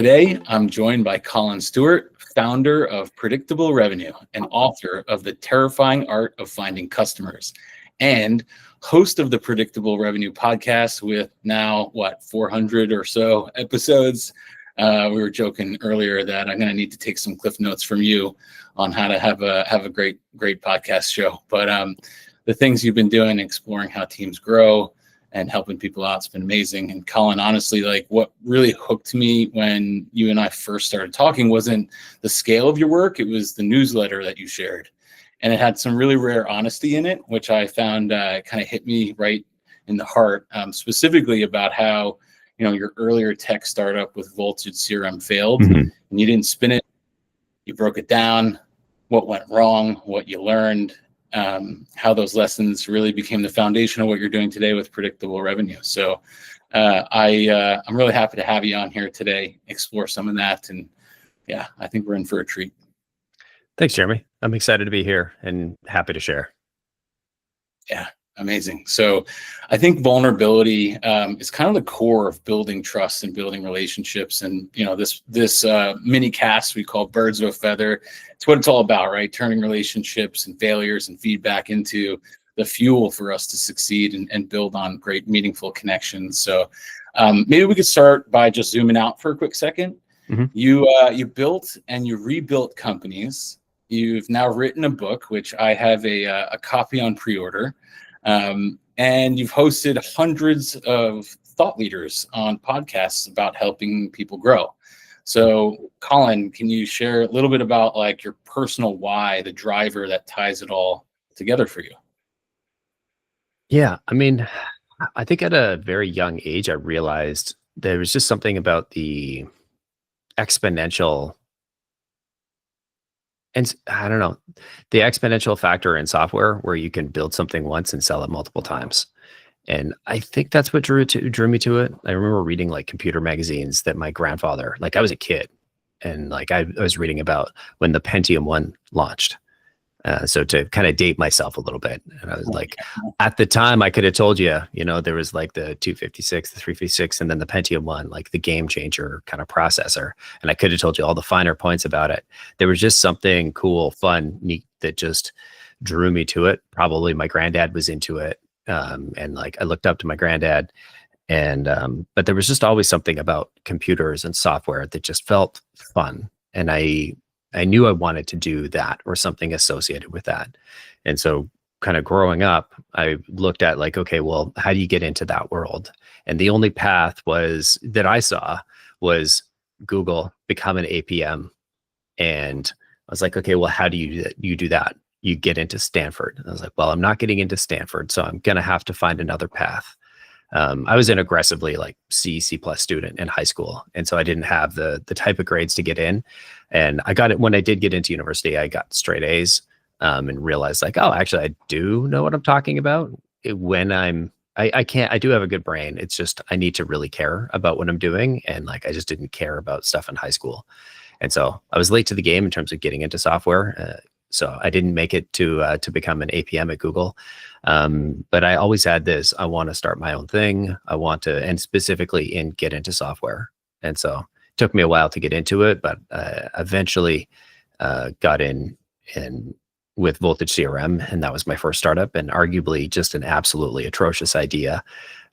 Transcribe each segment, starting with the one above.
Today, I'm joined by Collin Stewart, founder of Predictable Revenue and author of The Terrifying Art of Finding Customers, and host of the Predictable Revenue podcast with now, 400 or so episodes. We were joking earlier that I'm going to need to take some cliff notes from you on how to have a great podcast show. But the things you've been doing, exploring how teams grow and helping people out, it's been amazing. And Collin, honestly, like what really hooked me when you and I first started talking wasn't the scale of your work, it was the newsletter that you shared. And it had some really rare honesty in it, which I found kind of hit me right in the heart, specifically about how, your earlier tech startup with voltageCRM failed, and you didn't spin it. You broke it down, what went wrong, what you learned, how those lessons really became the foundation of what you're doing today with Predictable Revenue. So I'm really happy to have you on here today, explore some of that. And yeah, I think we're in for a treat. Thanks, Jeremy. I'm excited to be here and happy to share. Yeah, amazing. So I think vulnerability is kind of the core of building trust and building relationships. And, this mini cast we call Birds of a Feather, it's what it's all about, right? Turning relationships and failures and feedback into the fuel for us to succeed and build on great, meaningful connections. So maybe we could start by just zooming out for a quick second. You built and you rebuilt companies. You've now written a book, which I have a copy on pre-order. And you've hosted hundreds of thought leaders on podcasts about helping people grow. So, Collin, can you share a little bit about like your personal why, the driver that ties it all together for you? Yeah, I mean, I think at a very young age, I realized there was just something about the exponential, and I don't know, the exponential factor in software where you can build something once and sell it multiple times. And I think that's what drew me to it. I remember reading like computer magazines that my grandfather, like I was a kid, and like I was reading about when the Pentium 1 launched. So to kind of date myself a little bit, and I was like, at the time I could have told you, there was like the 256, the 356, and then the Pentium 1, like the game changer kind of processor. And I could have told you all the finer points about it. There was just something cool, fun, neat that just drew me to it. Probably my granddad was into it. And like I looked up to my granddad, and but there was just always something about computers and software that just felt fun. And I knew I wanted to do that or something associated with that. And so kind of growing up, I looked at like, okay, well, how do you get into that world? And the only path that I saw was Google, become an APM. And I was like, okay, well, how do you do that? You get into Stanford. And I was like, well, I'm not getting into Stanford, so I'm going to have to find another path. I was an aggressively like C+ student in high school. And so I didn't have the type of grades to get in. And I got it when I did get into university, I got straight A's and realized like, oh, actually I do know what I'm talking about I do have a good brain. It's just, I need to really care about what I'm doing. And like, I just didn't care about stuff in high school. And so I was late to the game in terms of getting into software. So I didn't make it to become an APM at Google. But I always had this, I want to start my own thing. I want to, and specifically get into software. And so it took me a while to get into it, but eventually got in with voltageCRM, and that was my first startup, and arguably just an absolutely atrocious idea.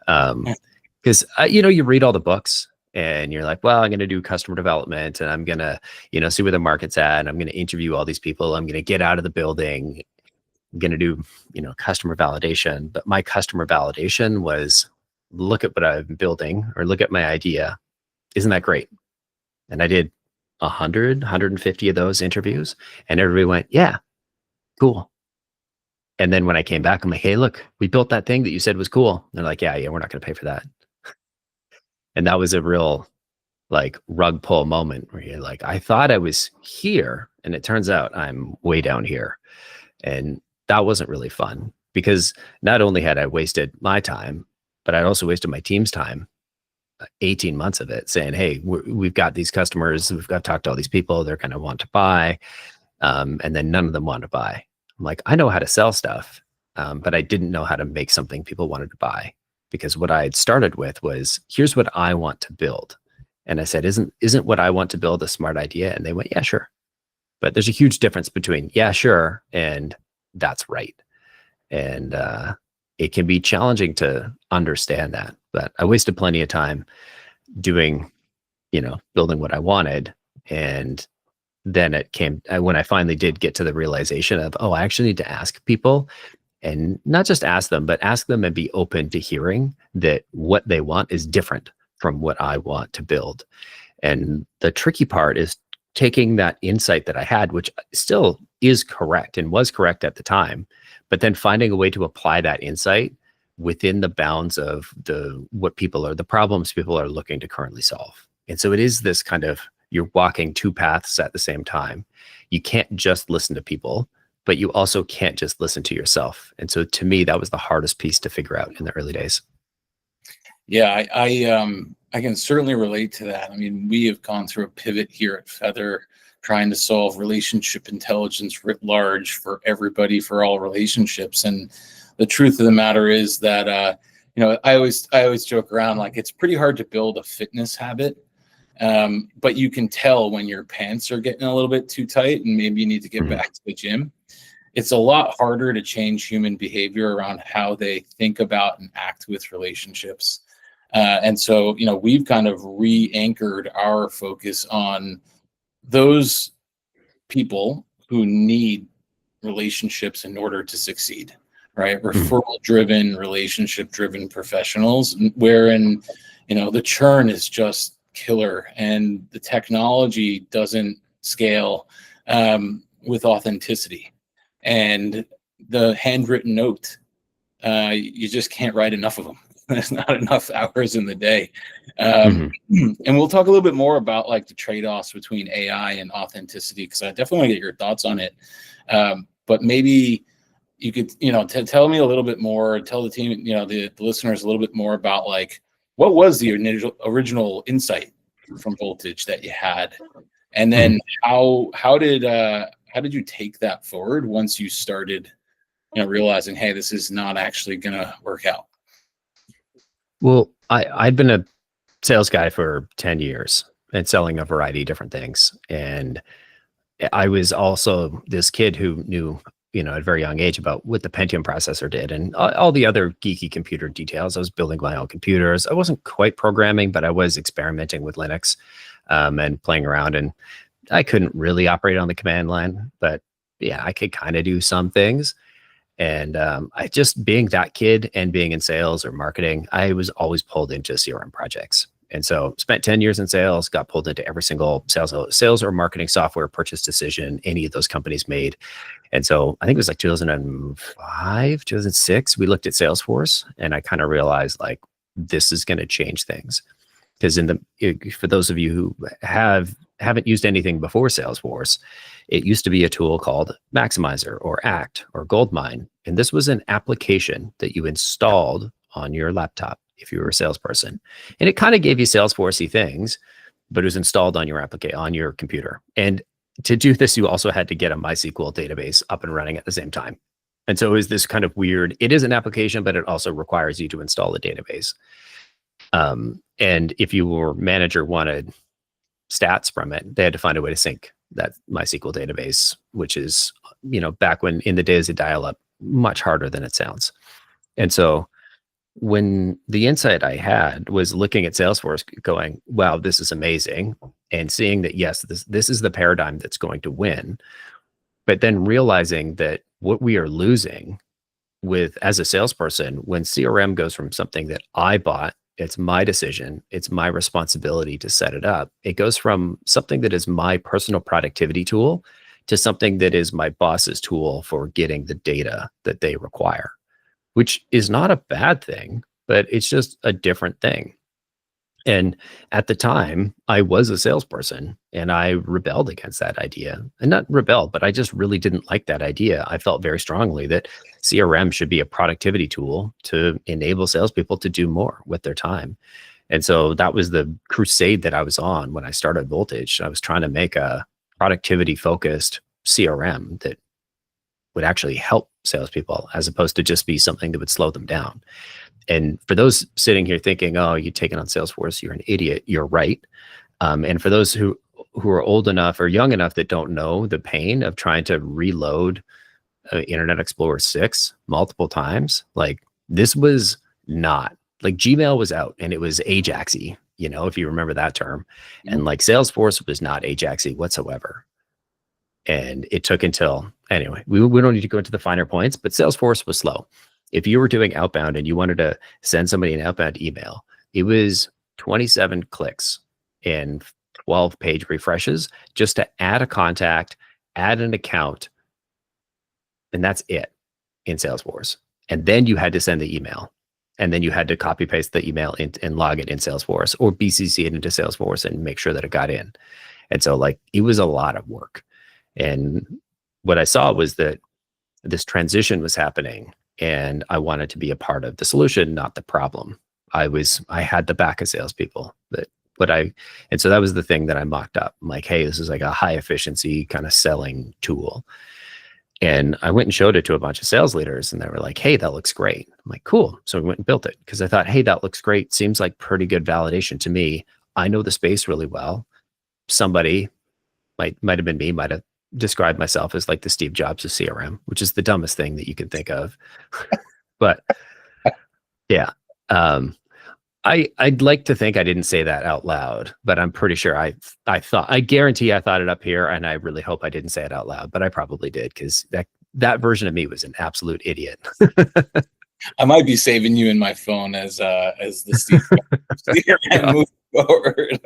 Because, you read all the books, and you're like, well, I'm going to do customer development, and I'm going to, see where the market's at, and I'm going to interview all these people. I'm going to get out of the building. I'm going to do, customer validation. But my customer validation was, look at what I'm building, or look at my idea. Isn't that great? And I did 150 of those interviews, and everybody went, yeah, cool. And then when I came back, I'm like, hey, look, we built that thing that you said was cool. And they're like, yeah, we're not going to pay for that. And that was a real like rug pull moment where you're like, I thought I was here, and it turns out I'm way down here. And that wasn't really fun, because not only had I wasted my time, but I'd also wasted my team's time, 18 months of it, saying, hey, we've got these customers, we've got to talk to all these people, they're going to want to buy. And then none of them want to buy. I'm like, I know how to sell stuff, but I didn't know how to make something people wanted to buy. Because what I had started with was, here's what I want to build. And I said, isn't what I want to build a smart idea? And they went, yeah, sure. But there's a huge difference between yeah, sure, and that's right. And it can be challenging to understand that. But I wasted plenty of time doing, building what I wanted. And then it came when I finally did get to the realization of, oh, I actually need to ask people, and not just ask them, but ask them and be open to hearing that what they want is different from what I want to build. And the tricky part is taking that insight that I had, which still is correct and was correct at the time, but then finding a way to apply that insight within the bounds of the problems people are looking to currently solve. And so it is this kind of, you're walking two paths at the same time. You can't just listen to people, but you also can't just listen to yourself. And so to me, that was the hardest piece to figure out in the early days. Yeah, I can certainly relate to that. I mean, we have gone through a pivot here at Feather, trying to solve relationship intelligence writ large for everybody, for all relationships. And the truth of the matter is that, I always joke around, like, it's pretty hard to build a fitness habit. But you can tell when your pants are getting a little bit too tight and maybe you need to get back to the gym. It's a lot harder to change human behavior around how they think about and act with relationships. And so, we've kind of re-anchored our focus on those people who need relationships in order to succeed, right? Referral-driven, relationship-driven professionals, wherein, the churn is just killer and the technology doesn't scale with authenticity. And the handwritten note, you just can't write enough of them. There's not enough hours in the day. And we'll talk a little bit more about like the trade-offs between AI and authenticity, because I definitely want to get your thoughts on it. But maybe you could, tell me a little bit more, tell the team, the listeners a little bit more about like, what was the original insight from Voltage that you had? And then how did you take that forward once you started, realizing, hey, this is not actually going to work out? Well, I'd been a sales guy for 10 years and selling a variety of different things. And I was also this kid who knew, at a very young age about what the Pentium processor did and all the other geeky computer details. I was building my own computers. I wasn't quite programming, but I was experimenting with Linux and playing around. And I couldn't really operate on the command line, but yeah, I could kind of do some things. And I just, being that kid and being in sales or marketing, I was always pulled into CRM projects. And so spent 10 years in sales, got pulled into every single sales or marketing software purchase decision any of those companies made. And so I think it was like 2005, 2006, we looked at Salesforce, and I kind of realized like, this is going to change things. Because for those of you who haven't used anything before Salesforce, it used to be a tool called Maximizer or Act or Goldmine. And this was an application that you installed on your laptop if you were a salesperson. And it kind of gave you Salesforce-y things, but it was installed on your computer. And to do this, you also had to get a MySQL database up and running at the same time. And so it was this kind of weird, it is an application, but it also requires you to install the database. And if your manager wanted stats from it, they had to find a way to sync that MySQL database, which is, back when in the days of dial-up, much harder than it sounds. And so when the insight I had was looking at Salesforce going, wow, this is amazing. And seeing that, yes, this is the paradigm that's going to win. But then realizing that what we are losing as a salesperson, when CRM goes from something that I bought, it's my decision, it's my responsibility to set it up. It goes from something that is my personal productivity tool to something that is my boss's tool for getting the data that they require, which is not a bad thing, but it's just a different thing. And at the time, I was a salesperson and I rebelled against that idea. And not rebelled, but I just really didn't like that idea. I felt very strongly that CRM should be a productivity tool to enable salespeople to do more with their time. And so that was the crusade that I was on when I started Voltage. I was trying to make a productivity-focused CRM that would actually help salespeople as opposed to just be something that would slow them down. And for those sitting here thinking, oh, you're taking on Salesforce, you're an idiot, you're right. And for those who are old enough or young enough that don't know the pain of trying to reload Internet Explorer 6 multiple times, like this was not like Gmail was out and it was Ajaxy, if you remember that term. And like Salesforce was not Ajaxy whatsoever. And it took until, anyway, we don't need to go into the finer points, but Salesforce was slow. If you were doing outbound and you wanted to send somebody an outbound email, it was 27 clicks and 12 page refreshes just to add a contact, add an account, and that's it in Salesforce. And then you had to send the email. And then you had to copy paste the email and log it in Salesforce or BCC it into Salesforce and make sure that it got in. And so like, it was a lot of work. And what I saw was that this transition was happening and I wanted to be a part of the solution, not the problem. I had the back of salespeople and so that was the thing that I mocked up. I'm like, hey, this is like a high efficiency kind of selling tool. And I went and showed it to a bunch of sales leaders and they were like, hey, that looks great. I'm like, cool. So we went and built it because I thought, hey, that looks great. Seems like pretty good validation to me. I know the space really well. Somebody might have been me, might have described myself as like the Steve Jobs of CRM, which is the dumbest thing that you can think of. But yeah, I'd like to think I didn't say that out loud, but I'm pretty sure I guarantee I thought it up here, and I really hope I didn't say it out loud, but I probably did because that version of me was an absolute idiot. I might be saving you in my phone as the Steve CRM moving forward.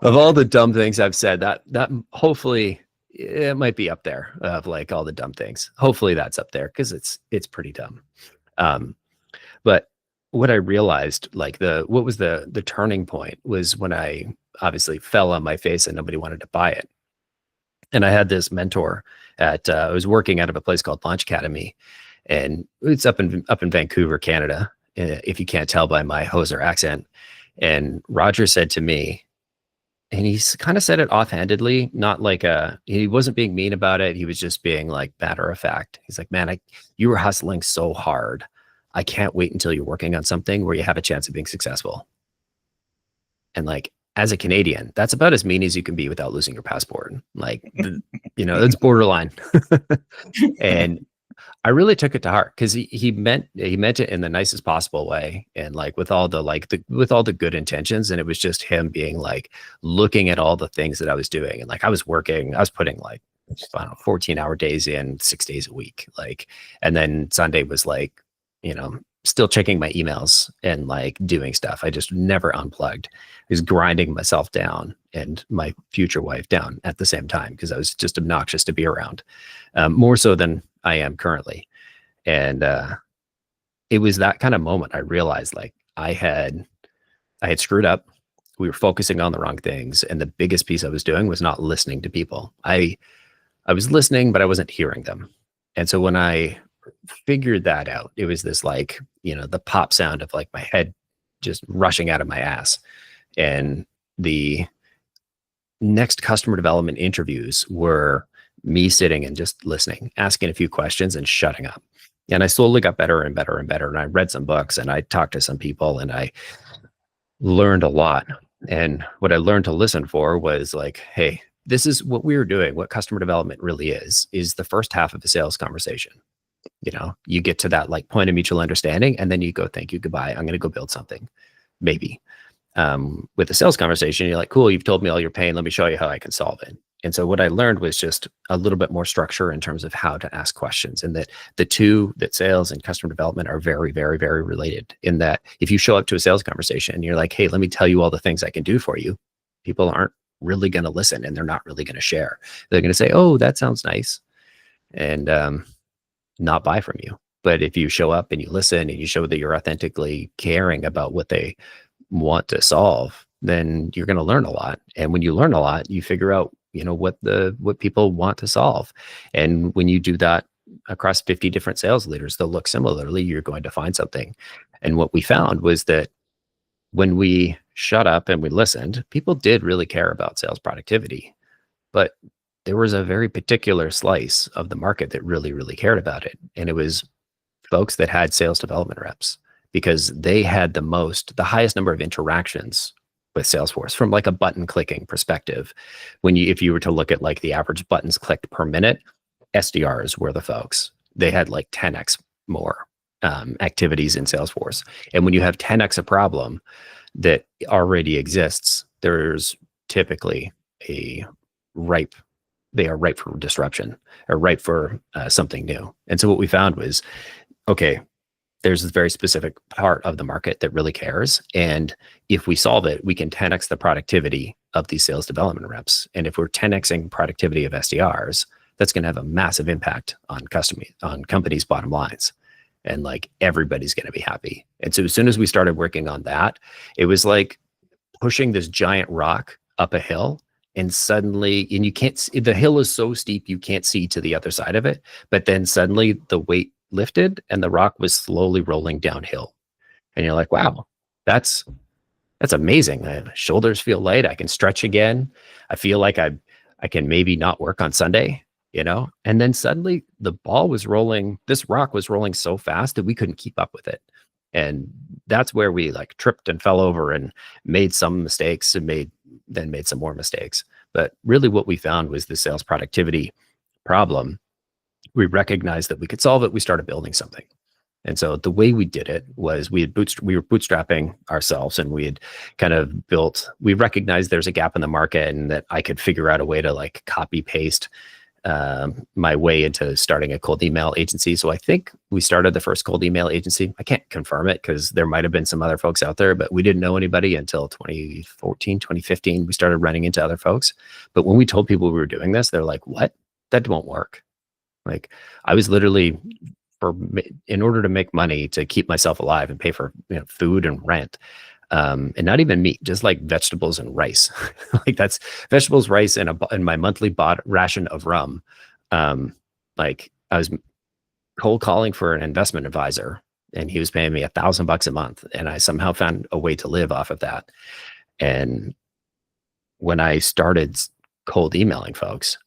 Of all the dumb things I've said, that hopefully it might be up there of like all the dumb things. Hopefully that's up there because it's pretty dumb. But what I realized, like what was the turning point was when I obviously fell on my face and nobody wanted to buy it. And I had this mentor I was working out of a place called Launch Academy, and it's up in Vancouver, Canada, if you can't tell by my hoser accent. And Roger said to me, and he kind of said it offhandedly, not like he wasn't being mean about it. He was just being like matter of fact. He's like, man, you were hustling so hard. I can't wait until you're working on something where you have a chance of being successful. And like, as a Canadian, that's about as mean as you can be without losing your passport. Like, that's borderline. And I really took it to heart because he meant it in the nicest possible way. And like with all the good intentions. And it was just him being like, looking at all the things that I was doing. And like, I was putting like, I don't know, 14-hour days in 6 days a week. Like, and then Sunday was like, still checking my emails and like doing stuff. I just never unplugged. I was grinding myself down and my future wife down at the same time because I was just obnoxious to be around, more so than I am currently. And it was that kind of moment I realized like I had screwed up. We were focusing on the wrong things. And the biggest piece I was doing was not listening to people. I was listening, but I wasn't hearing them. And so when I figured that out, it was this like, the pop sound of like my head just rushing out of my ass. And the next customer development interviews were me sitting and just listening, asking a few questions and shutting up. And I slowly got better and better and better. And I read some books and I talked to some people and I learned a lot. And what I learned to listen for was like, hey, this is what we were doing. What customer development really is the first half of a sales conversation. You get to that like point of mutual understanding and then you go, thank you, goodbye. I'm going to go build something. Maybe. With a sales conversation, you're like, cool, you've told me all your pain. Let me show you how I can solve it. And so what I learned was just a little bit more structure in terms of how to ask questions, and that sales and customer development are very, very, very related in that if you show up to a sales conversation and you're like, hey, let me tell you all the things I can do for you, people aren't really going to listen and they're not really going to share. They're going to say, oh, that sounds nice. And, not buy from you. But if you show up and you listen and you show that you're authentically caring about what they want to solve, then you're going to learn a lot. And when you learn a lot, you figure out, what people want to solve. And when you do that across 50 different sales leaders that look similarly, you're going to find something. And what we found was that when we shut up and we listened, people did really care about sales productivity, but there was a very particular slice of the market that really, really cared about it. And it was folks that had sales development reps because they had the highest number of interactions with Salesforce from like a button clicking perspective. If you were to look at like the average buttons clicked per minute, SDRs were the folks. They had like 10x more activities in Salesforce. And when you have 10x a problem that already exists, there's typically they are ripe for disruption or ripe for something new. And so what we found was, okay, there's this very specific part of the market that really cares. And if we solve it, we can 10x the productivity of these sales development reps. And if we're 10xing productivity of SDRs, that's going to have a massive impact on companies' bottom lines. And like everybody's going to be happy. And so as soon as we started working on that, it was like pushing this giant rock up a hill. And suddenly, and you can't see, the hill is so steep, you can't see to the other side of it. But then suddenly the weight lifted and the rock was slowly rolling downhill. And you're like, wow, that's amazing. My shoulders feel light. I can stretch again. I feel like I can maybe not work on Sunday, And then suddenly the this rock was rolling so fast that we couldn't keep up with it. And that's where we like tripped and fell over and made some mistakes and made some more mistakes. But really what we found was the sales productivity problem. We recognized that we could solve it. We started building something. And so the way we did it was we were bootstrapping ourselves, and we had kind of we recognized there's a gap in the market and that I could figure out a way to like copy paste my way into starting a cold email agency. So I think we started the first cold email agency. I can't confirm it because there might've been some other folks out there, but we didn't know anybody until 2014, 2015. We started running into other folks. But when we told people we were doing this, they're like, what? That won't work. Like I was literally in order to make money to keep myself alive and pay for food and rent, and not even meat, just like vegetables and rice. Like that's vegetables, rice, and my monthly ration of rum. Like I was cold calling for an investment advisor, and he was paying me $1,000 a month, and I somehow found a way to live off of that. And when I started cold emailing folks,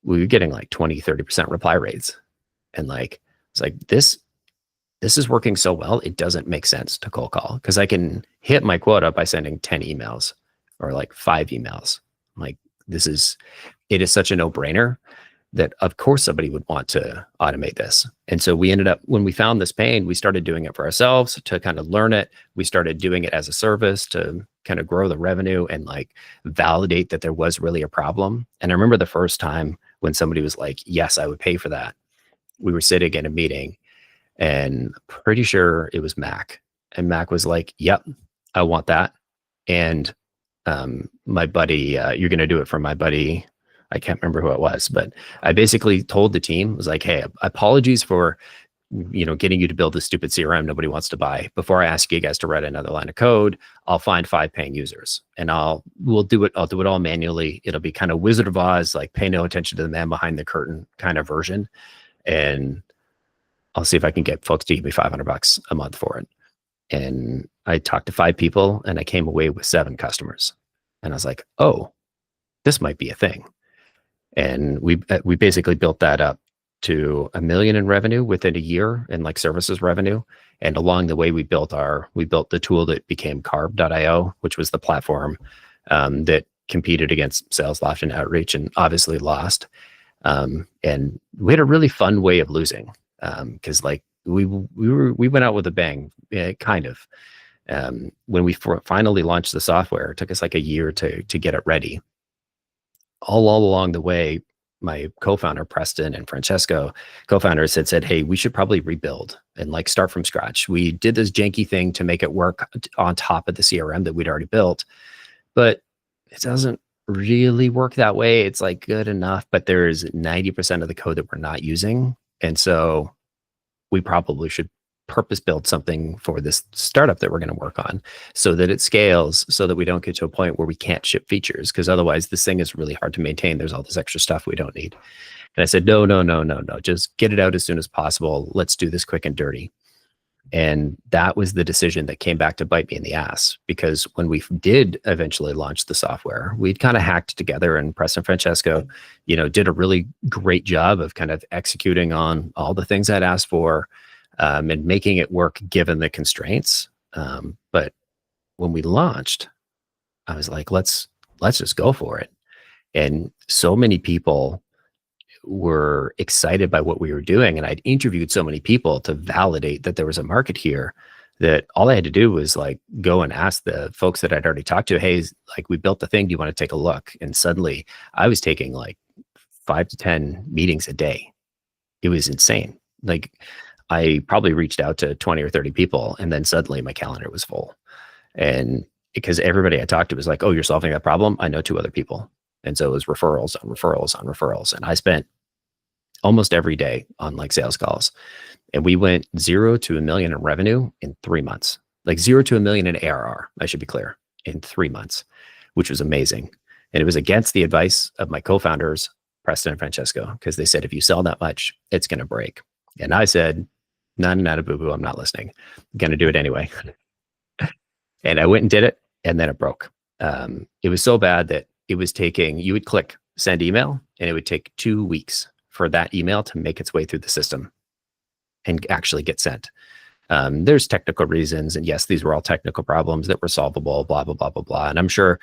we were getting like 20-30% reply rates, and like it's like this is working so well, it doesn't make sense to cold call because I can hit my quota by sending 10 emails or like 5 emails. Like it is such a no-brainer that of course somebody would want to automate this. And so we ended up, when we found this pain, we started doing it for ourselves to kind of learn it. We started doing it as a service to kind of grow the revenue and like validate that there was really a problem. And I remember the first time when somebody was like, yes, I would pay for that. We were sitting in a meeting, and pretty sure it was Mac. And Mac was like, yep, I want that. And my buddy, you're going to do it for my buddy. I can't remember who it was, but I basically told the team, was like, hey, apologies for, getting you to build this stupid CRM nobody wants to buy. Before I ask you guys to write another line of code, I'll find 5 paying users and I'll do it all manually. It'll be kind of Wizard of Oz, like pay no attention to the man behind the curtain kind of version. And I'll see if I can get folks to give me $500 a month for it. And I talked to 5 people and I came away with 7 customers. And I was like, oh, this might be a thing. And we basically built that up to $1 million in revenue within a year in like services revenue. And along the way, we built the tool that became carb.io, which was the platform that competed against SalesLoft and Outreach and obviously lost. And we had a really fun way of losing because like we went out with a bang, kind of. When we finally launched the software, it took us like a year to get it ready. All along the way, my co-founder Preston and Francesco, co-founders, had said, hey, we should probably rebuild and like start from scratch. We did this janky thing to make it work on top of the CRM that we'd already built, but it doesn't really work that way. It's like good enough, but there's 90% of the code that we're not using. And so we probably should purpose build something for this startup that we're going to work on so that it scales, so that we don't get to a point where we can't ship features, because otherwise this thing is really hard to maintain. There's all this extra stuff we don't need. And I said, no, just get it out as soon as possible. Let's do this quick and dirty. And that was the decision that came back to bite me in the ass, because when we did eventually launch the software, we'd kind of hacked together, and Preston Francesco, did a really great job of kind of executing on all the things I'd asked for, and making it work given the constraints. But when we launched, I was like, let's just go for it. And so many people were excited by what we were doing. And I'd interviewed so many people to validate that there was a market here, that all I had to do was like go and ask the folks that I'd already talked to, hey, like, we built the thing. Do you want to take a look? And suddenly I was taking like 5 to 10 meetings a day. It was insane. Like, I probably reached out to 20 or 30 people, and then suddenly my calendar was full. And because everybody I talked to was like, oh, you're solving that problem? I know 2 other people. And so it was referrals on referrals on referrals. And I spent almost every day on like sales calls. And we went 0 to $1 million in revenue in 3 months, like 0 to $1 million in ARR, I should be clear, in 3 months, which was amazing. And it was against the advice of my co-founders, Preston and Francesco, because they said, if you sell that much, it's going to break. And I said, not a boo-boo, I'm not listening. I'm going to do it anyway. And I went and did it, and then it broke. It was so bad that it was taking, you would click send email, and it would take 2 weeks for that email to make its way through the system and actually get sent. There's technical reasons, and yes, these were all technical problems that were solvable, blah, blah, blah, blah, blah. And I'm sure,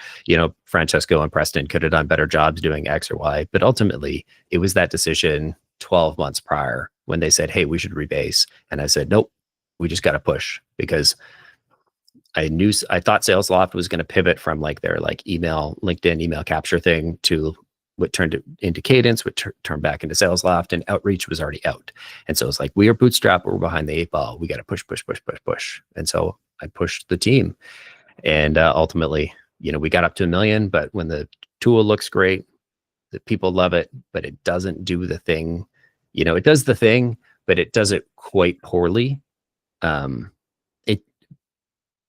Francesco and Preston could have done better jobs doing X or Y, but ultimately it was that decision 12 months prior when they said, hey, we should rebase. And I said, nope, we just got to push, because I thought SalesLoft was going to pivot from like their like LinkedIn email capture thing to what turned into Cadence, what turned back into SalesLoft, and Outreach was already out. And so it's like, we are bootstrapped, we're behind the 8 ball. We got to push. And so I pushed the team, and ultimately, we got up to $1 million. But when the tool looks great, the people love it, but it doesn't do the thing. It does the thing, but it does it quite poorly.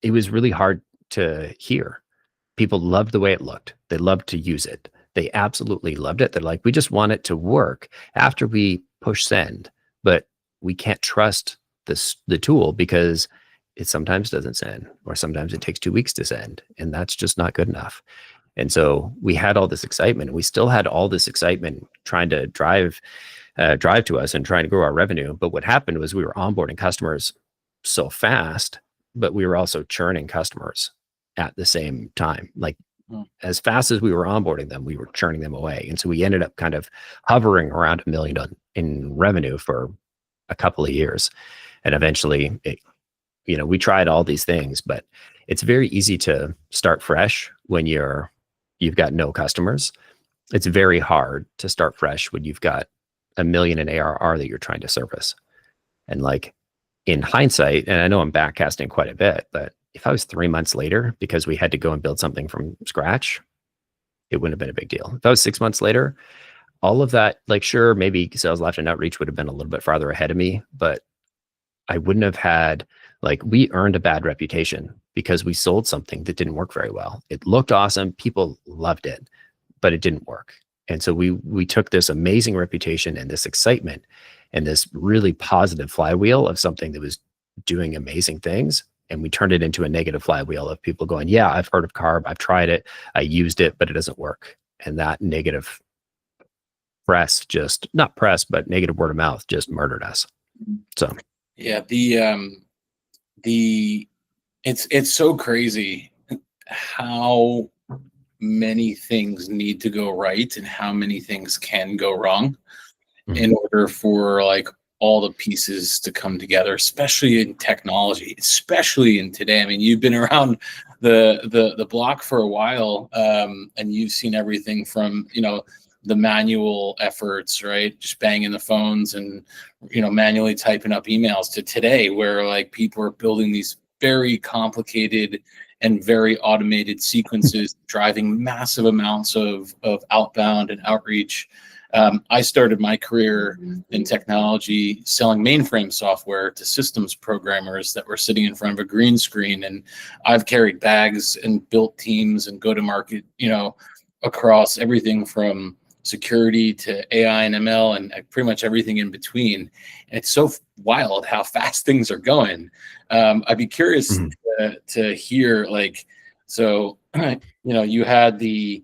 It was really hard to hear. People loved the way it looked. They loved to use it. They absolutely loved it. They're like, we just want it to work after we push send, but we can't trust the tool because it sometimes doesn't send, or sometimes it takes 2 weeks to send, and that's just not good enough. And so we had all this excitement, and we still had all this excitement trying to drive to us and trying to grow our revenue. But what happened was we were onboarding customers so fast, but we were also churning customers at the same time. Like, as fast as we were onboarding them, we were churning them away. And so we ended up kind of hovering around $1 million in revenue for a couple of years. And eventually, we tried all these things, but it's very easy to start fresh when you've got no customers. It's very hard to start fresh when you've got $1 million in ARR that you're trying to service. And like, in hindsight, and I know I'm backcasting quite a bit, but if I was 3 months later because we had to go and build something from scratch, it wouldn't have been a big deal. If I was 6 months later, all of that, like, sure, maybe SalesLoft and Outreach would have been a little bit farther ahead of me, but I wouldn't have had, like, we earned a bad reputation because we sold something that didn't work very well. It looked awesome. People loved it, but it didn't work. And so we took this amazing reputation and this excitement and this really positive flywheel of something that was doing amazing things, and we turned it into a negative flywheel of people going, yeah, I've heard of Carb, I've tried it, I used it, but it doesn't work. And that negative negative word of mouth just murdered us. So yeah, it's so crazy how many things need to go right and how many things can go wrong in order for like all the pieces to come together, especially in technology, especially in today. I mean, you've been around the block for a while, and you've seen everything from, the manual efforts, right? Just banging the phones and, manually typing up emails, to today where like people are building these very complicated and very automated sequences, driving massive amounts of outbound and outreach. I started my career in technology selling mainframe software to systems programmers that were sitting in front of a green screen. And I've carried bags and built teams and go to market, across everything from security to AI and ML and pretty much everything in between. And it's so wild how fast things are going. I'd be curious to hear, like, so, you had the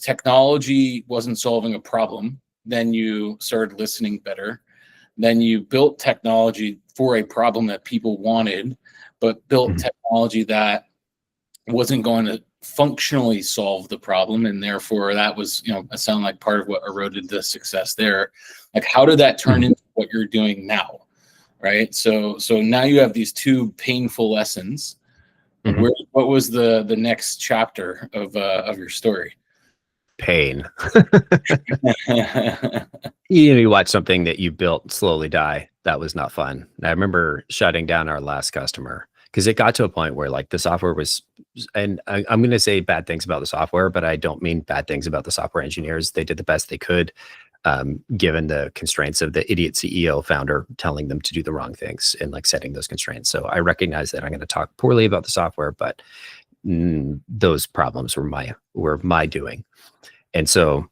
technology wasn't solving a problem. Then you started listening better. Then you built technology for a problem that people wanted, but built technology that wasn't going to functionally solve the problem, and therefore that was, it sounded like part of what eroded the success there. Like, how did that turn into what you're doing now, right? So now you have these two painful lessons. What was the next chapter of your story? Pain. You watch something that you built slowly die. That was not fun. And I remember shutting down our last customer because it got to a point where like the software was, and I'm going to say bad things about the software, but I don't mean bad things about the software engineers. They did the best they could, given the constraints of the idiot CEO founder telling them to do the wrong things and like setting those constraints. So I recognize that I'm going to talk poorly about the software, but those problems were my doing. And so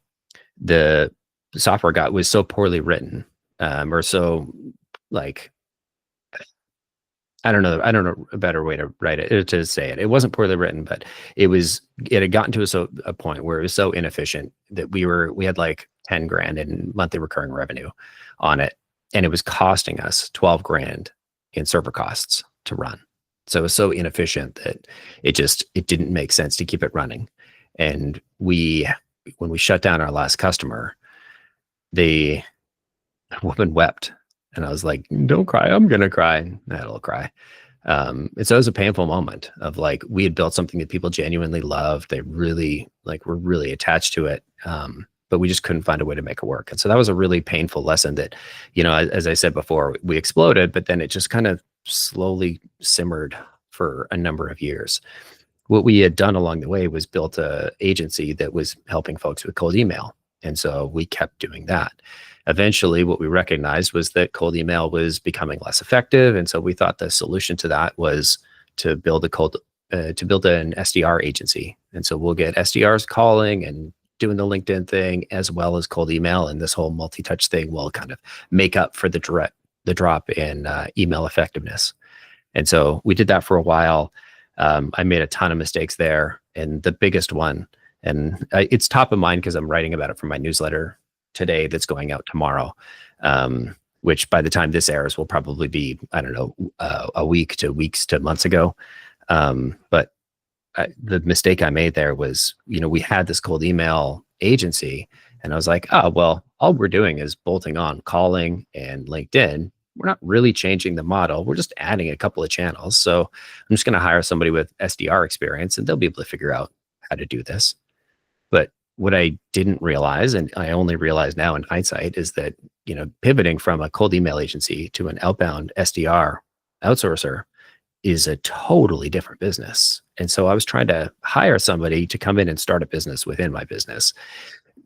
the software was so poorly written, or so like, I don't know a better way to write it, to say it. It wasn't poorly written, but it had gotten to a point where it was so inefficient that we had like 10 grand in monthly recurring revenue on it. And it was costing us 12 grand in server costs to run. So it was so inefficient that it didn't make sense to keep it running. And when we shut down our last customer, the woman wept. And I was like, don't cry, I'm going to cry. And I had a little cry. And so it was a painful moment of like, we had built something that people genuinely loved. They really were really attached to it. But we just couldn't find a way to make it work. And so that was a really painful lesson that, as I said before, we exploded, but then it just kind of slowly simmered for a number of years. What we had done along the way was built an agency that was helping folks with cold email. And so we kept doing that. Eventually, what we recognized was that cold email was becoming less effective. And so we thought the solution to that was to build an SDR agency. And so we'll get SDRs calling and doing the LinkedIn thing as well as cold email. And this whole multi-touch thing will kind of make up for the drop in email effectiveness. And so we did that for a while. I made a ton of mistakes there. And the biggest one, and it's top of mind because I'm writing about it for my newsletter today that's going out tomorrow, which by the time this airs will probably be, I don't know, a week to weeks to months ago. But the mistake I made there was, we had this cold email agency and I was like, oh, well, all we're doing is bolting on calling and LinkedIn. We're not really changing the model. We're just adding a couple of channels. So I'm just going to hire somebody with SDR experience and they'll be able to figure out how to do this. But what I didn't realize, and I only realize now in hindsight, is that, pivoting from a cold email agency to an outbound SDR outsourcer is a totally different business. And so I was trying to hire somebody to come in and start a business within my business.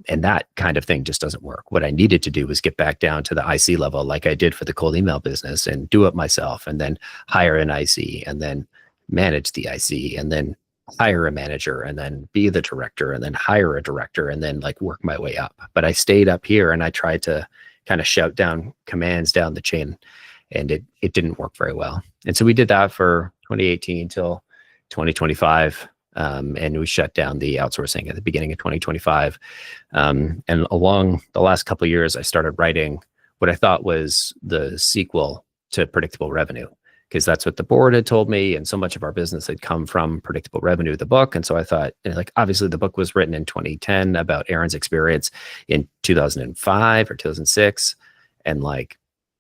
And that kind of thing just doesn't work. What I needed to do was get back down to the IC level like I did for the cold email business and do it myself and then hire an IC and then manage the IC and then hire a manager and then be the director and then hire a director and then like work my way up. But I stayed up here and I tried to kind of shout down commands down the chain and it didn't work very well. And so we did that for 2018 till 2025. And we shut down the outsourcing at the beginning of 2025. And along the last couple of years, I started writing what I thought was the sequel to predictable revenue, because that's what the board had told me. And so much of our business had come from predictable revenue, the book. And so I thought, obviously the book was written in 2010 about Aaron's experience in 2005 or 2006. And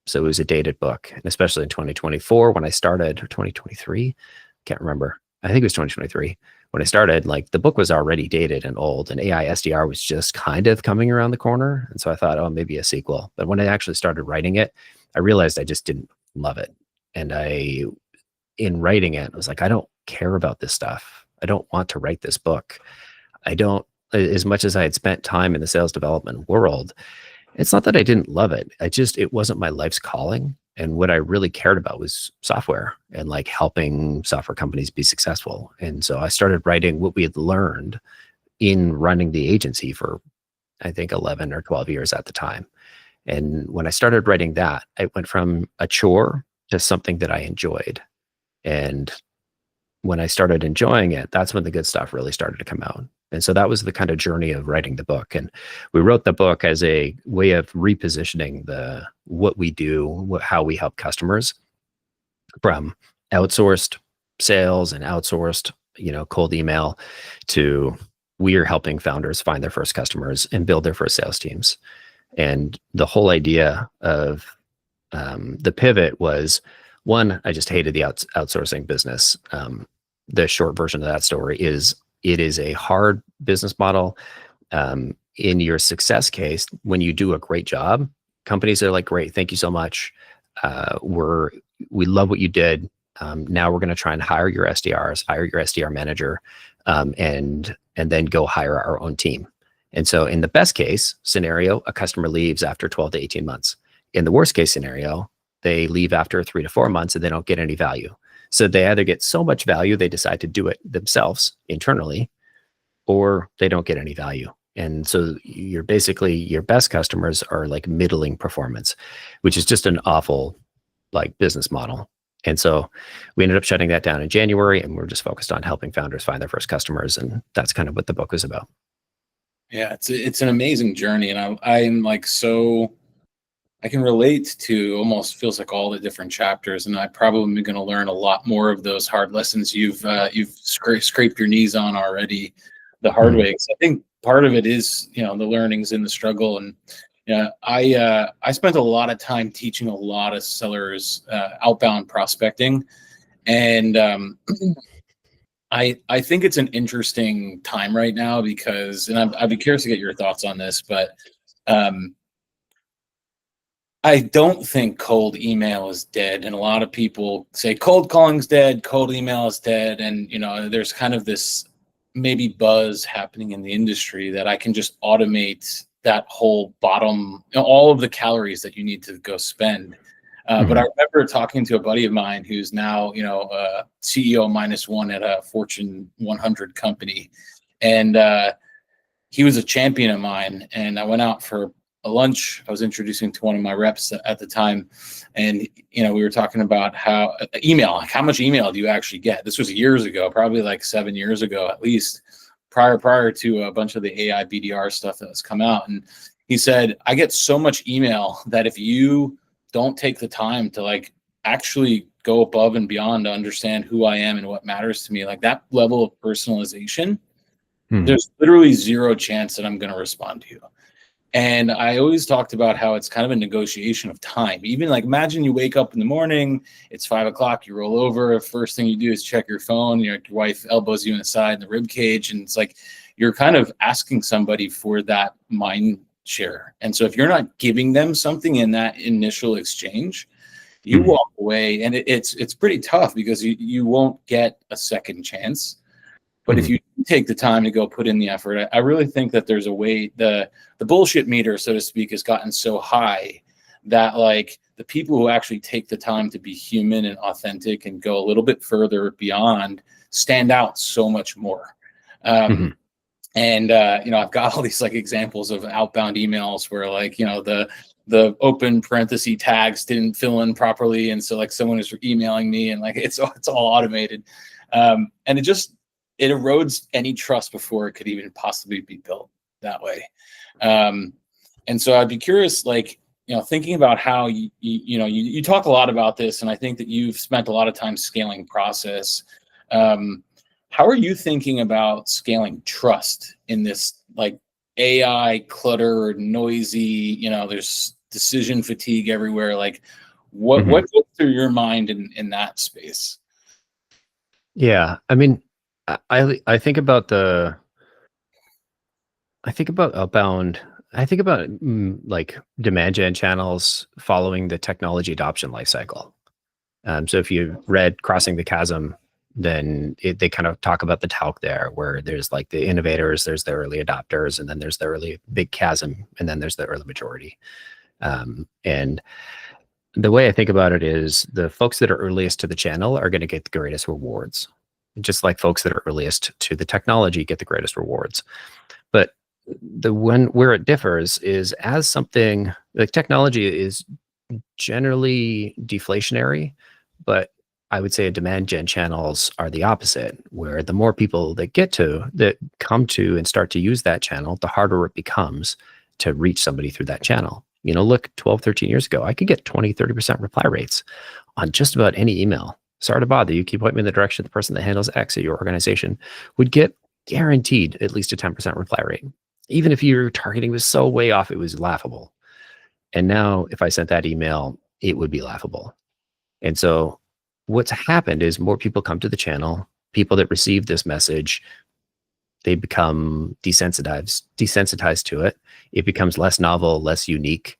so it was a dated book, and especially in 2024 when I started, or 2023, can't remember. I think it was 2023. When I started, the book was already dated and old, and AI SDR was just kind of coming around the corner. And so I thought, oh, maybe a sequel. But when I actually started writing it, I realized I just didn't love it. And in writing it, I was like, I don't care about this stuff. I don't want to write this book. As much as I had spent time in the sales development world, it's not that I didn't love it. It wasn't my life's calling. And what I really cared about was software and helping software companies be successful. And so I started writing what we had learned in running the agency for, I think, 11 or 12 years at the time. And when I started writing that, I went from a chore to something that I enjoyed. And when I started enjoying it, that's when the good stuff really started to come out. And so that was the kind of journey of writing the book. And we wrote the book as a way of repositioning what we do, how we help customers from outsourced sales and outsourced cold email to we are helping founders find their first customers and build their first sales teams. And the whole idea of the pivot was, one, I just hated the outsourcing business. The short version of that story is it is a hard business model. In your success case, when you do a great job, companies are like, great, thank you so much. We love what you did. Now we're going to try and hire your SDRs, hire your SDR manager, and then go hire our own team. And so in the best case scenario, a customer leaves after 12 to 18 months. In the worst case scenario, they leave after 3 to 4 months and they don't get any value. So they either get so much value, they decide to do it themselves internally, or they don't get any value. And so you're basically, your best customers are like middling performance, which is just an awful like business model. And so we ended up shutting that down in January, and we're just focused on helping founders find their first customers. And that's kind of what the book was about. Yeah, it's an amazing journey. And I'm like, so I can relate to almost feels like all the different chapters, and I probably am going to learn a lot more of those hard lessons you've scraped your knees on already the hard way. Because I think part of it is, the learnings in the struggle. And I spent a lot of time teaching a lot of sellers outbound prospecting, and I think it's an interesting time right now because, and I'd be curious to get your thoughts on this, but I don't think cold email is dead. And a lot of people say cold calling's dead, cold email is dead. And, there's kind of this maybe buzz happening in the industry that I can just automate that whole bottom, all of the calories that you need to go spend. But I remember talking to a buddy of mine who's now, CEO -1 at a Fortune 100 company. And he was a champion of mine. And I went out for a lunch. I was introducing to one of my reps at the time. And, we were talking about how much email do you actually get? This was years ago, probably like 7 years ago, at least prior to a bunch of the AI BDR stuff that has come out. And he said, I get so much email that if you don't take the time to like actually go above and beyond to understand who I am and what matters to me, like that level of personalization, there's literally zero chance that I'm going to respond to you. And I always talked about how it's kind of a negotiation of time. Even like, imagine you wake up in the morning, it's 5 o'clock, you roll over. First thing you do is check your phone. Your wife elbows you in the side in the rib cage. And it's like, you're kind of asking somebody for that mind share. And so if you're not giving them something in that initial exchange, you walk away, and it's pretty tough because you won't get a second chance. But if you take the time to go put in the effort, I really think that there's a way, the bullshit meter, so to speak, has gotten so high that like the people who actually take the time to be human and authentic and go a little bit further beyond stand out so much more. And, I've got all these like examples of outbound emails where like, the open parenthesis tags didn't fill in properly. And so like someone is emailing me and like, it's all automated. And it erodes any trust before it could even possibly be built that way. And so I'd be curious, like, thinking about how you talk a lot about this, and I think that you've spent a lot of time scaling process. How are you thinking about scaling trust in this like AI clutter, noisy, there's decision fatigue everywhere. Like what goes through your mind in that space? Yeah. I mean, I think about outbound. I think about like demand gen channels following the technology adoption lifecycle. So if you read Crossing the Chasm, then they kind of talk about the talc there, where there's like the innovators, there's the early adopters, and then there's the early big chasm, and then there's the early majority. And the way I think about it is the folks that are earliest to the channel are going to get the greatest rewards. Just like folks that are earliest to the technology get the greatest rewards. But where it differs is as something like technology is generally deflationary, but I would say demand gen channels are the opposite, where the more people that come to and start to use that channel, the harder it becomes to reach somebody through that channel. Look, 12, 13 years ago, I could get 20, 30% reply rates on just about any email. Sorry to bother you. Can you point me in the direction of the person that handles X at your organization? Would get guaranteed at least a 10% reply rate. Even if your targeting was so way off, it was laughable. And now if I sent that email, it would be laughable. And so what's happened is more people come to the channel, people that receive this message, they become desensitized to it. It becomes less novel, less unique,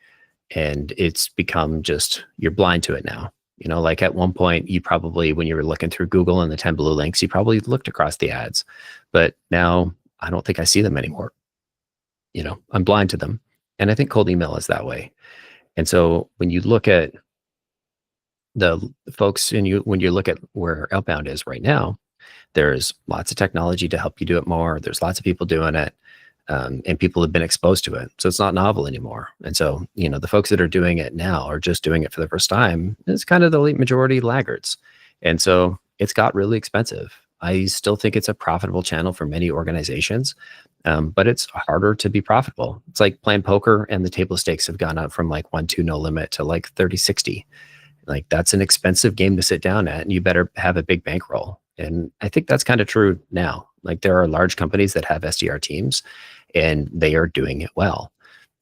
and it's become just, you're blind to it now. You know, like at one point, you probably, when you were looking through Google and the 10 blue links, you probably looked across the ads. But now I don't think I see them anymore. You know, I'm blind to them. And I think cold email is that way. And so when you look at the folks and when you look at where outbound is right now, there's lots of technology to help you do it more. There's lots of people doing it. And people have been exposed to it. So it's not novel anymore. And so, you know, the folks that are doing it now are just doing it for the first time. It's kind of the elite majority laggards. And so it's got really expensive. I still think it's a profitable channel for many organizations, but it's harder to be profitable. It's like playing poker and the table stakes have gone up from like 1-2 no limit to like 30-60. Like that's an expensive game to sit down at, and you better have a big bankroll. And I think that's kind of true now. Like there are large companies that have SDR teams and they are doing it well.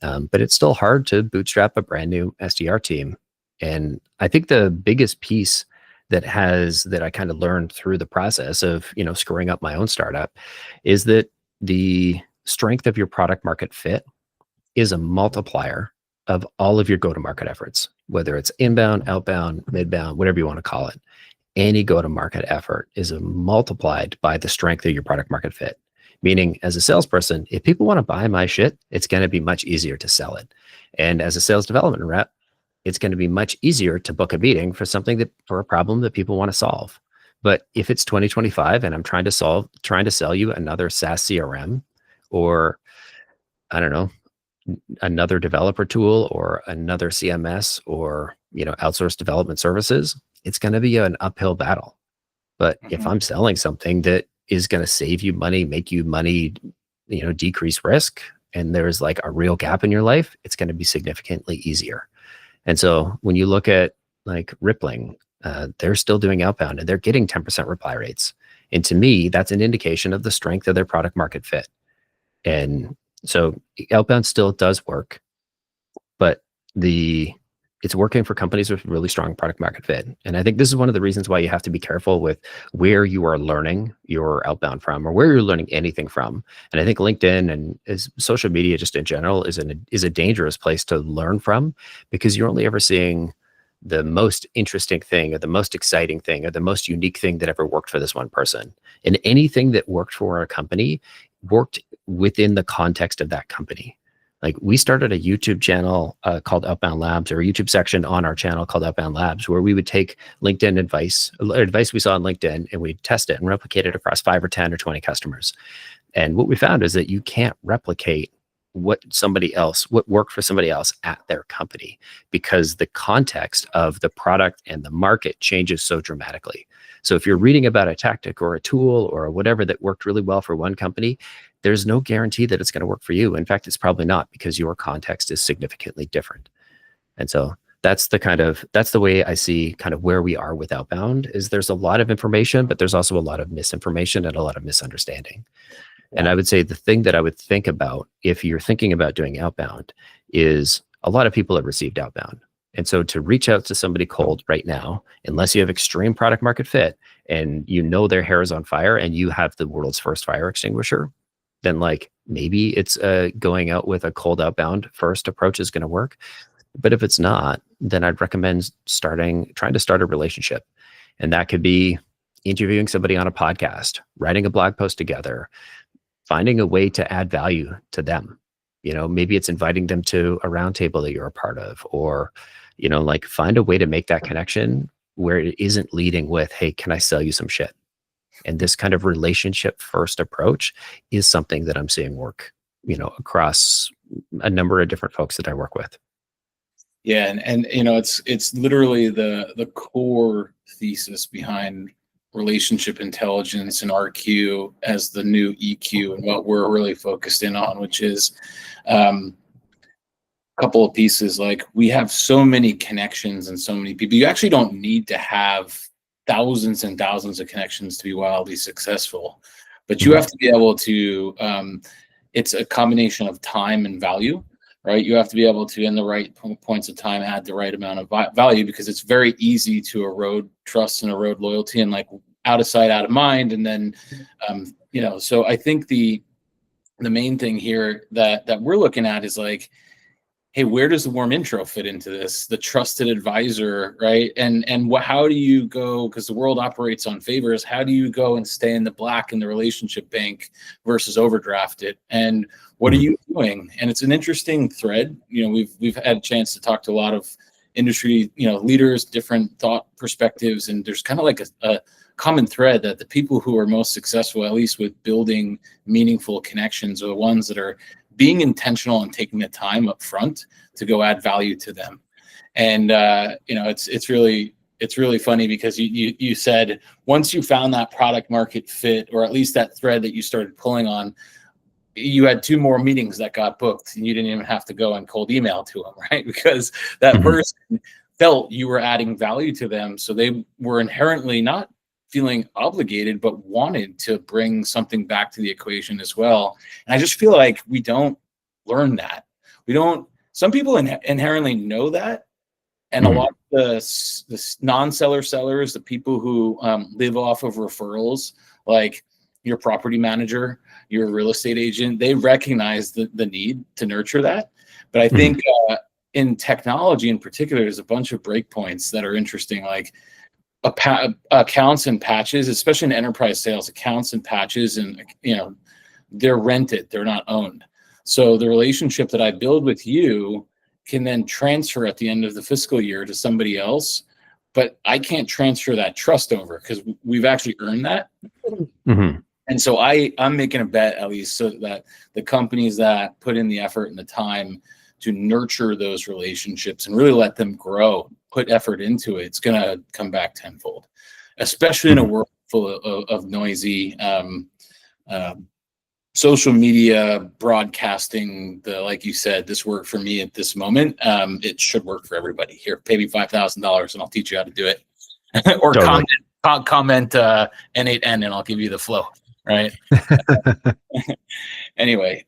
But it's still hard to bootstrap a brand new SDR team. And I think the biggest piece that I kind of learned through the process of, you know, screwing up my own startup is that the strength of your product market fit is a multiplier of all of your go-to-market efforts, whether it's inbound, outbound, midbound, whatever you want to call it. Any go-to-market effort is multiplied by the strength of your product market fit. Meaning, as a salesperson, if people want to buy my shit, it's going to be much easier to sell it. And as a sales development rep, it's going to be much easier to book a meeting for a problem that people want to solve. But if it's 2025 and I'm trying to sell you another SaaS CRM, or I don't know, another developer tool or another CMS, or, you know, outsourced development services, it's going to be an uphill battle. But if I'm selling something that is going to save you money, make you money, you know, decrease risk, and there's like a real gap in your life, it's going to be significantly easier. And so when you look at like Rippling, they're still doing outbound and they're getting 10% reply rates. And to me, that's an indication of the strength of their product market fit. And so outbound still does work, but it's working for companies with really strong product market fit. And I think this is one of the reasons why you have to be careful with where you are learning your outbound from, or where you're learning anything from. And I think LinkedIn and social media just in general is a dangerous place to learn from, because you're only ever seeing the most interesting thing or the most exciting thing or the most unique thing that ever worked for this one person. And anything that worked for a company worked within the context of that company. Like we started a YouTube channel called Outbound Labs, or a YouTube section on our channel called Outbound Labs, where we would take LinkedIn advice we saw on LinkedIn, and we'd test it and replicate it across 5 or 10 or 20 customers. And what we found is that you can't replicate what worked for somebody else at their company, because the context of the product and the market changes so dramatically. So if you're reading about a tactic or a tool or whatever that worked really well for one company, there's no guarantee that it's going to work for you. In fact, it's probably not, because your context is significantly different. And so that's the way I see kind of where we are with outbound. Is there's a lot of information, but there's also a lot of misinformation and a lot of misunderstanding. Yeah. And I would say the thing that I would think about if you're thinking about doing outbound is a lot of people have received outbound. And so to reach out to somebody cold right now, unless you have extreme product market fit and you know their hair is on fire and you have the world's first fire extinguisher, then like maybe it's going out with a cold outbound first approach is going to work. But if it's not, then I'd recommend trying to start a relationship. And that could be interviewing somebody on a podcast, writing a blog post together, finding a way to add value to them. You know, maybe it's inviting them to a roundtable that you're a part of, or, you know, like find a way to make that connection where it isn't leading with, hey, can I sell you some shit? And this kind of relationship first approach is something that I'm seeing work, you know, across a number of different folks that I work with. Yeah. And you know, it's literally the core thesis behind relationship intelligence and RQ as the new EQ, and what we're really focused in on, which is a couple of pieces. Like we have so many connections and so many people. You actually don't need to have thousands and thousands of connections to be wildly successful. But you have to be able to, it's a combination of time and value, right? You have to be able to, in the right points of time, add the right amount of value, because it's very easy to erode trust and erode loyalty, and like out of sight, out of mind. And then, so I think the main thing here that we're looking at is like, hey, where does the warm intro fit into this? The trusted advisor, right? And how do you go, because the world operates on favors, how do you go and stay in the black in the relationship bank versus overdraft it? And what are you doing? And it's an interesting thread. We've had a chance to talk to a lot of industry, leaders, different thought perspectives, and there's kind of like a common thread that the people who are most successful, at least with building meaningful connections, are the ones that are being intentional and taking the time up front to go add value to them. And it's really funny, because you said once you found that product market fit, or at least that thread that you started pulling on, you had 2 more meetings that got booked, and you didn't even have to go and cold email to them, right? Because that person felt you were adding value to them, so they were inherently not feeling obligated, but wanted to bring something back to the equation as well. And I just feel like we don't learn that. Some people inherently know that. And a lot of the non-seller sellers, the people who live off of referrals, like your property manager, your real estate agent, they recognize the need to nurture that. But I think in technology in particular, there's a bunch of breakpoints that are interesting, like accounts and patches, especially in enterprise sales, accounts and patches, and they're rented, they're not owned. So the relationship that I build with you can then transfer at the end of the fiscal year to somebody else, but I can't transfer that trust over because we've actually earned that. And so I'm making a bet, at least, so that the companies that put in the effort and the time to nurture those relationships and really let them grow, put effort into it, it's going to come back tenfold, especially in a world full of noisy social media broadcasting. Like you said, this worked for me at this moment. It should work for everybody. Here, pay me $5,000 and I'll teach you how to do it. Or totally. comment N8N and I'll give you the flow. Right. Anyway,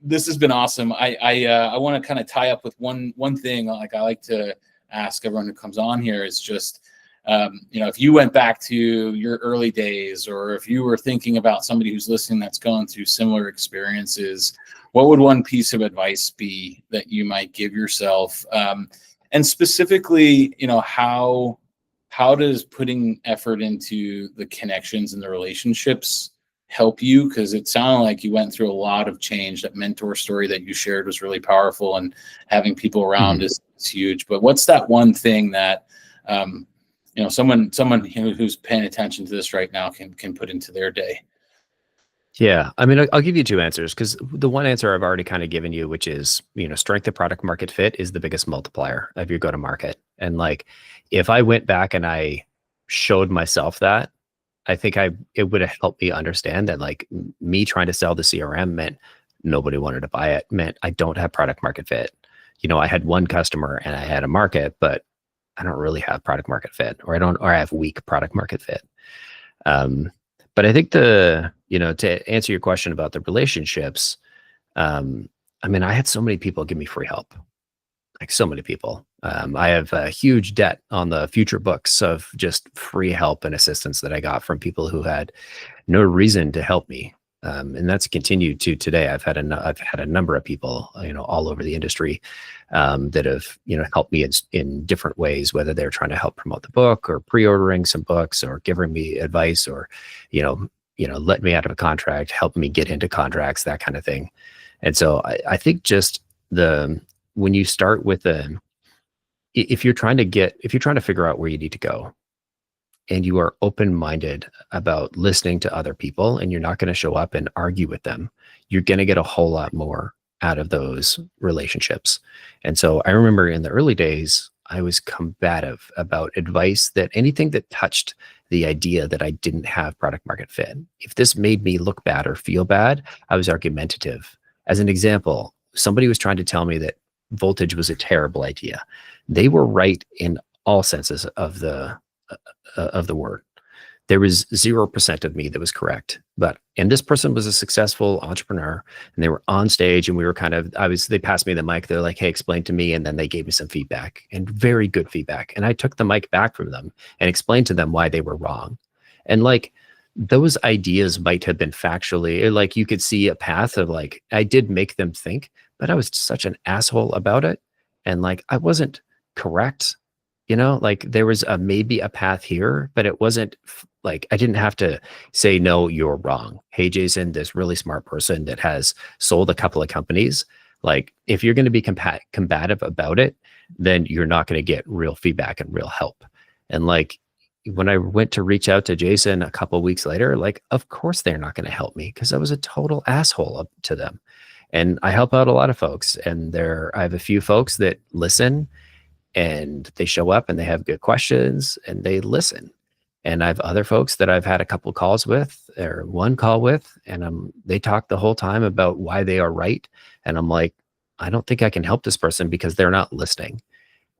this has been awesome. I want to kind of tie up with one thing. Like I like to ask everyone who comes on here is just, if you went back to your early days, or if you were thinking about somebody who's listening that's going through similar experiences, what would one piece of advice be that you might give yourself? And specifically, how does putting effort into the connections and the relationships help you? Because it sounded like you went through a lot of change. That mentor story that you shared was really powerful, and having people around is huge. But what's that one thing that someone who's paying attention to this right now can put into their day? Yeah, I mean, I'll give you 2 answers, because the one answer I've already kind of given you, which is, strength of product market fit is the biggest multiplier of your go-to-market. And like, if I went back and I showed myself that, I think it would have helped me understand that, like, me trying to sell the CRM meant nobody wanted to buy it, meant I don't have product market fit. I had one customer and I had a market, but I don't really have product market fit, or I have weak product market fit. But I think to answer your question about the relationships, I had so many people give me free help, like so many people. I have a huge debt on the future books of just free help and assistance that I got from people who had no reason to help me. And that's continued to today. I've had a number of people, all over the industry, that have, helped me in different ways, whether they're trying to help promote the book, or pre-ordering some books, or giving me advice, or, let me out of a contract, helping me get into contracts, that kind of thing. And so I think just when you start with if you're trying to figure out where you need to go, and you are open-minded about listening to other people, and you're not going to show up and argue with them, you're going to get a whole lot more out of those relationships. And so I remember in the early days, I was combative about advice, that anything that touched the idea that I didn't have product market fit. If this made me look bad or feel bad, I was argumentative. As an example, somebody was trying to tell me that Voltage was a terrible idea. They were right in all senses of the of the word. There was 0% of me that was correct. And this person was a successful entrepreneur, and they were on stage, and we were they passed me the mic. They're like, hey, explain to me. And then they gave me some feedback, and very good feedback. And I took the mic back from them and explained to them why they were wrong. And like, those ideas might have been factually, like you could see a path of like, I did make them think, but I was such an asshole about it. And like, I wasn't correct. Like there was maybe a path here, but it wasn't like, I didn't have to say, no, you're wrong. Hey, Jason, this really smart person that has sold a couple of companies. Like if you're going to be combative about it, then you're not going to get real feedback and real help. And like, when I went to reach out to Jason a couple of weeks later, like, of course they're not going to help me because I was a total asshole to them. And I help out a lot of folks, and I have a few folks that listen, and they show up and they have good questions and they listen. And I have other folks that I've had a couple calls with, or one call with, and they talk the whole time about why they are right. And I'm like, I don't think I can help this person because they're not listening,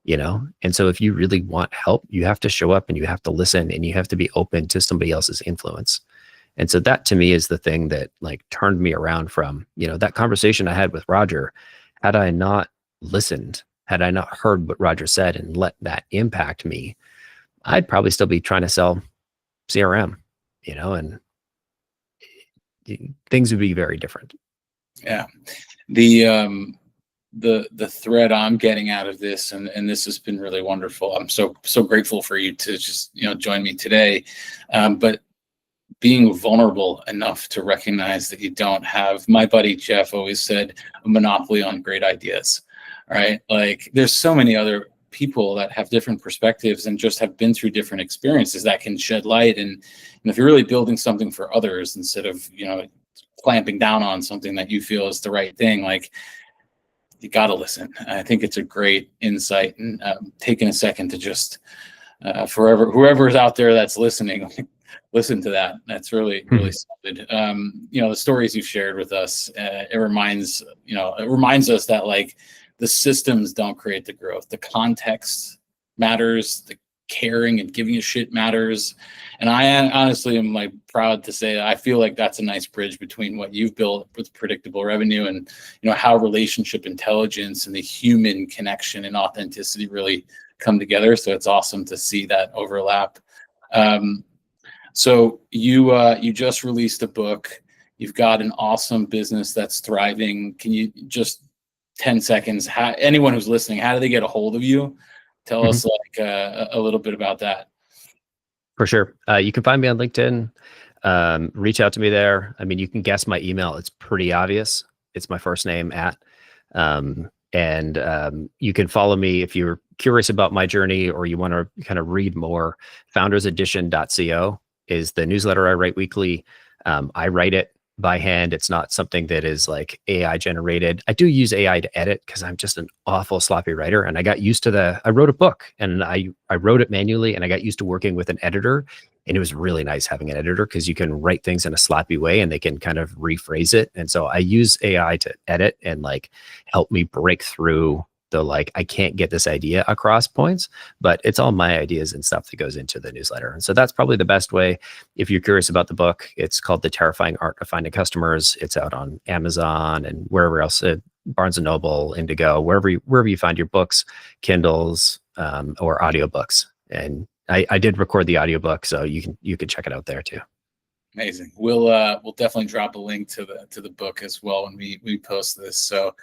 And so if you really want help, you have to show up and you have to listen, and you have to be open to somebody else's influence. And so that to me is the thing that like turned me around from, that conversation I had with Roger. Had I not listened, had I not heard what Roger said and let that impact me, I'd probably still be trying to sell CRM, and things would be very different. Yeah. The thread I'm getting out of this, and this has been really wonderful. I'm so grateful for you to just, join me today. But being vulnerable enough to recognize that you don't have, my buddy Jeff always said, a monopoly on great ideas. Right? Like there's so many other people that have different perspectives and just have been through different experiences that can shed light. And if you're really building something for others instead of, clamping down on something that you feel is the right thing, like you got to listen. I think it's a great insight, and taking a second to just whoever is out there that's listening, listen to that. That's really solid. The stories you've shared with us, it reminds us that like, the systems don't create the growth. The context matters. The caring and giving a shit matters. And I honestly am like proud to say that I feel like that's a nice bridge between what you've built with predictable revenue and how relationship intelligence and the human connection and authenticity really come together. So it's awesome to see that overlap. So you just released a book. You've got an awesome business that's thriving. Can you just 10 seconds, anyone who's listening, how do they get a hold of you? Tell us like a little bit about that. For sure. You can find me on LinkedIn. Reach out to me there. I mean, you can guess my email. It's pretty obvious. It's my first name and you can follow me if you're curious about my journey or you want to kind of read more. foundersedition.co is the newsletter I write weekly. I write it by hand. It's not something that is like AI generated. I do use AI to edit because I'm just an awful sloppy writer. And I got used to I wrote a book and I wrote it manually, and I got used to working with an editor. And it was really nice having an editor because you can write things in a sloppy way and they can kind of rephrase it. And so I use AI to edit and like help me break through the like, I can't get this idea across points, but it's all my ideas and stuff that goes into the newsletter. And so that's probably the best way. If you're curious about the book, it's called The Terrifying Art of Finding Customers. It's out on Amazon and wherever else, Barnes and Noble, Indigo, wherever you find your books, Kindles, or audiobooks. And I did record the audiobook, so you can check it out there too. Amazing. We'll definitely drop a link to the book as well when we post this. So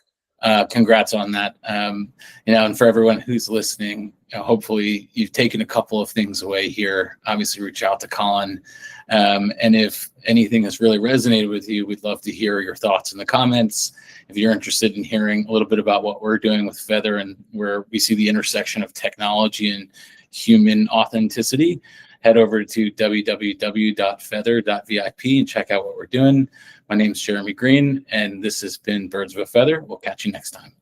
congrats on that. And for everyone who's listening, hopefully you've taken a couple of things away here. Obviously reach out to Collin. And if anything has really resonated with you, we'd love to hear your thoughts in the comments. If you're interested in hearing a little bit about what we're doing with Feather and where we see the intersection of technology and human authenticity, head over to www.feather.vip and check out what we're doing. My name is Jeremy Green, and this has been Birds of a Feather. We'll catch you next time.